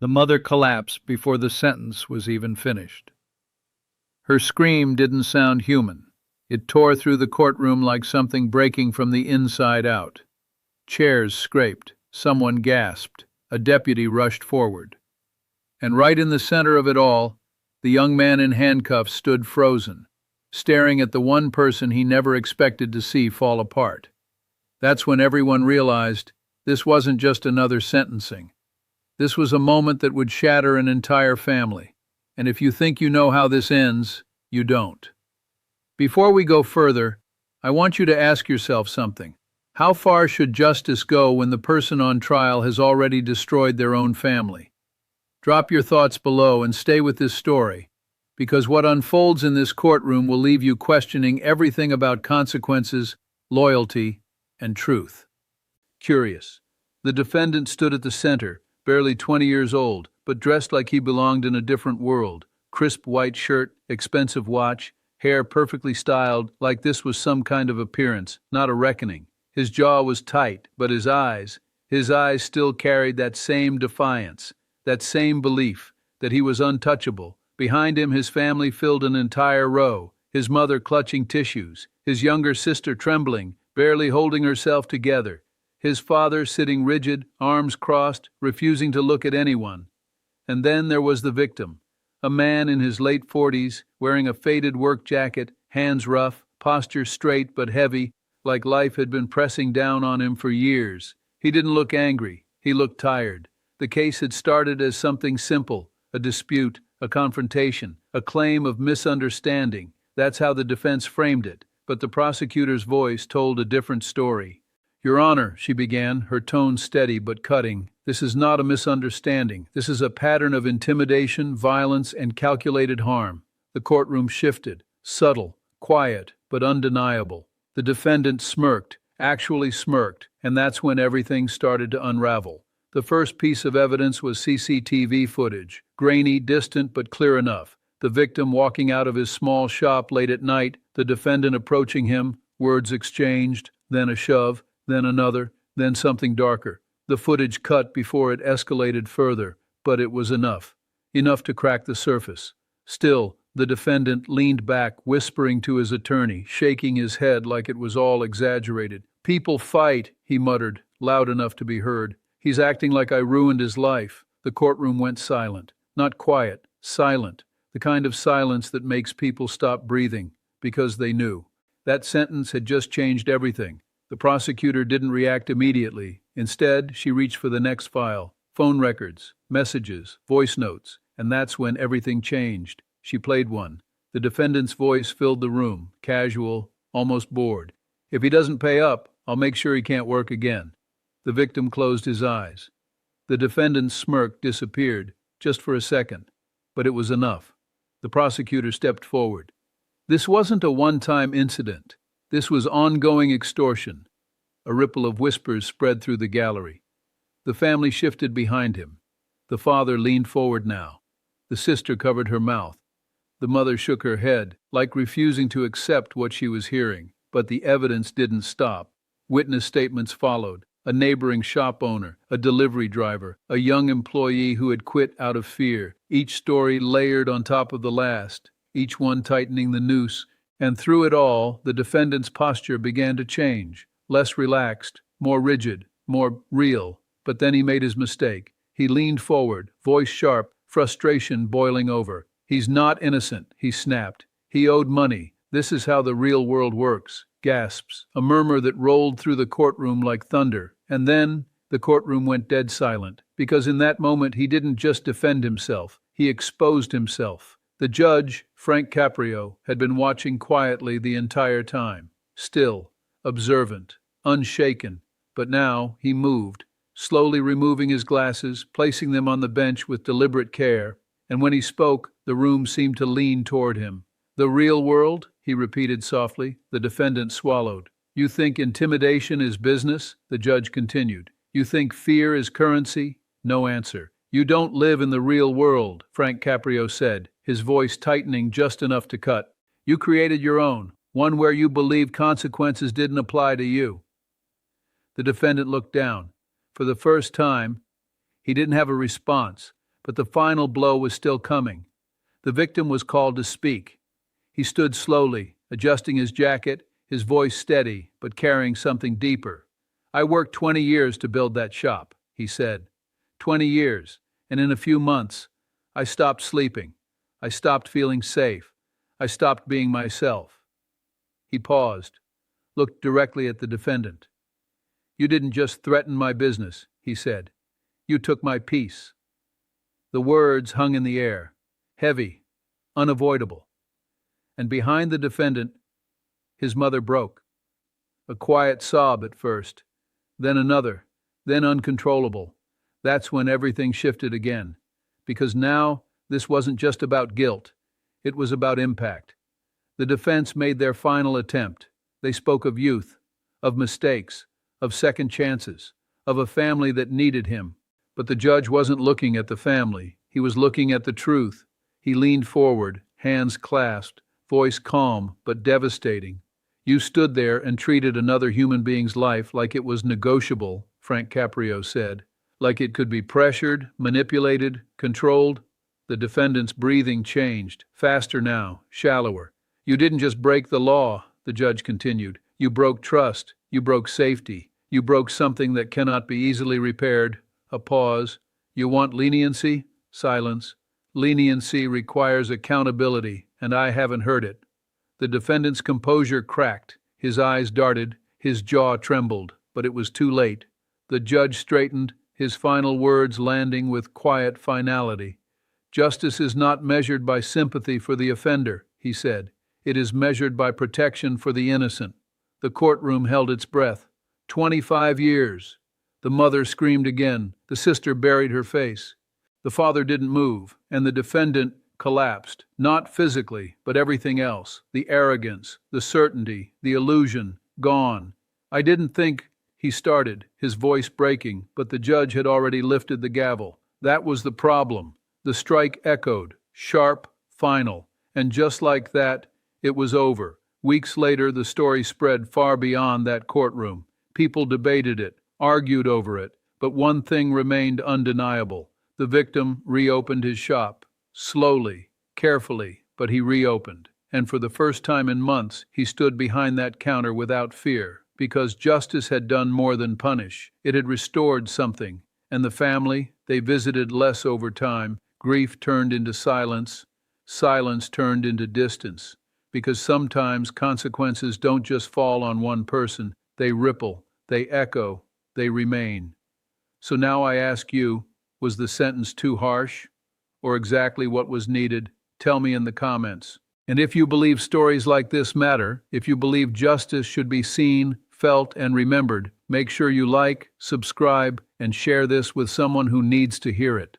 The mother collapsed before the sentence was even finished. Her scream didn't sound human. It tore through the courtroom like something breaking from the inside out. Chairs scraped, someone gasped, a deputy rushed forward. And right in the center of it all, the young man in handcuffs stood frozen, staring at the one person he never expected to see fall apart. That's when everyone realized this wasn't just another sentencing. This was a moment that would shatter an entire family. And if you think you know how this ends, you don't. Before we go further, I want you to ask yourself something. How far should justice go when the person on trial has already destroyed their own family? Drop your thoughts below and stay with this story, because what unfolds in this courtroom will leave you questioning everything about consequences, loyalty, and truth. Curious. The defendant stood at the center, barely 20 years old, but dressed like he belonged in a different world. Crisp white shirt, expensive watch, hair perfectly styled, like this was some kind of appearance, not a reckoning. His jaw was tight, but his eyes still carried that same defiance, that same belief that he was untouchable. Behind him, his family filled an entire row, his mother clutching tissues, his younger sister trembling, barely holding herself together, his father sitting rigid, arms crossed, refusing to look at anyone. And then there was the victim, a man in his late 40s, wearing a faded work jacket, hands rough, posture straight but heavy, like life had been pressing down on him for years. He didn't look angry, he looked tired. The case had started as something simple, a dispute, a confrontation, a claim of misunderstanding. That's how the defense framed it, but the prosecutor's voice told a different story. "Your Honor," she began, her tone steady but cutting, "this is not a misunderstanding. This is a pattern of intimidation, violence, and calculated harm." The courtroom shifted, subtle, quiet, but undeniable. The defendant smirked, actually smirked, and that's when everything started to unravel. The first piece of evidence was CCTV footage, grainy, distant, but clear enough. The victim walking out of his small shop late at night, the defendant approaching him, words exchanged, then a shove, then another, then something darker. The footage cut before it escalated further, but it was enough. Enough to crack the surface. Still, the defendant leaned back, whispering to his attorney, shaking his head like it was all exaggerated. "People fight," he muttered, loud enough to be heard. "He's acting like I ruined his life." The courtroom went silent. Not quiet, silent. The kind of silence that makes people stop breathing, because they knew. That sentence had just changed everything. The prosecutor didn't react immediately. Instead, she reached for the next file. Phone records, messages, voice notes, and that's when everything changed. She played one. The defendant's voice filled the room, casual, almost bored. "If he doesn't pay up, I'll make sure he can't work again." The victim closed his eyes. The defendant's smirk disappeared, just for a second, but it was enough. The prosecutor stepped forward. This wasn't a one-time incident. This was ongoing extortion. A ripple of whispers spread through the gallery. The family shifted behind him. The father leaned forward now. The sister covered her mouth. The mother shook her head, like refusing to accept what she was hearing. But the evidence didn't stop. Witness statements followed. A neighboring shop owner, a delivery driver, a young employee who had quit out of fear, each story layered on top of the last, each one tightening the noose. And through it all, the defendant's posture began to change, less relaxed, more rigid, more real. But then he made his mistake. He leaned forward, voice sharp, frustration boiling over. "He's not innocent," he snapped. "He owed money. This is how the real world works." Gasps, a murmur that rolled through the courtroom like thunder. And then the courtroom went dead silent, because in that moment he didn't just defend himself, he exposed himself. The judge, Frank Caprio, had been watching quietly the entire time, still, observant, unshaken, but now he moved, slowly removing his glasses, placing them on the bench with deliberate care, and when he spoke, the room seemed to lean toward him. "The real world?" he repeated softly. The defendant swallowed. "You think intimidation is business?" the judge continued. "You think fear is currency?" No answer. "You don't live in the real world," Frank Caprio said, his voice tightening just enough to cut. "You created your own, one where you believed consequences didn't apply to you." The defendant looked down. For the first time, he didn't have a response, But the final blow was still coming. The victim was called to speak. He stood slowly, adjusting his jacket, his voice steady, but carrying something deeper. "I worked 20 years to build that shop," he said. 20 years, and in a few months, I stopped sleeping. I stopped feeling safe. I stopped being myself. He paused, looked directly at the defendant. "You didn't just threaten my business," he said. "You took my peace." The words hung in the air, heavy, unavoidable. And behind the defendant, his mother broke. A quiet sob at first, then another, then uncontrollable. That's when everything shifted again. Because now, this wasn't just about guilt. It was about impact. The defense made their final attempt. They spoke of youth, of mistakes, of second chances, of a family that needed him. But the judge wasn't looking at the family. He was looking at the truth. He leaned forward, hands clasped, voice calm but devastating. "You stood there and treated another human being's life like it was negotiable," Frank Caprio said. "Like it could be pressured, manipulated, controlled." The defendant's breathing changed, faster now, shallower. "You didn't just break the law," the judge continued. "You broke trust, you broke safety, you broke something that cannot be easily repaired." A pause. "You want leniency?" Silence. "Leniency requires accountability, and I haven't heard it." The defendant's composure cracked, his eyes darted, his jaw trembled, but it was too late. The judge straightened, his final words landing with quiet finality. "Justice is not measured by sympathy for the offender," he said. "It is measured by protection for the innocent." The courtroom held its breath. 25 years. The mother screamed again. The sister buried her face. The father didn't move, and the defendant collapsed, not physically, but everything else. The arrogance, the certainty, the illusion, gone. "I didn't think," he started, his voice breaking, but the judge had already lifted the gavel. That was the problem. The strike echoed, sharp, final, and just like that, it was over. Weeks later, the story spread far beyond that courtroom. People debated it, argued over it, but one thing remained undeniable. The victim reopened his shop. Slowly, carefully, but he reopened. And for the first time in months, he stood behind that counter without fear, because justice had done more than punish. It had restored something. And the family, they visited less over time. Grief turned into silence. Silence turned into distance. Because sometimes consequences don't just fall on one person. They ripple, they echo, they remain. So now I ask you, was the sentence too harsh? Or exactly what was needed? Tell me in the comments. And if you believe stories like this matter, if you believe justice should be seen, felt, and remembered, make sure you like, subscribe, and share this with someone who needs to hear it.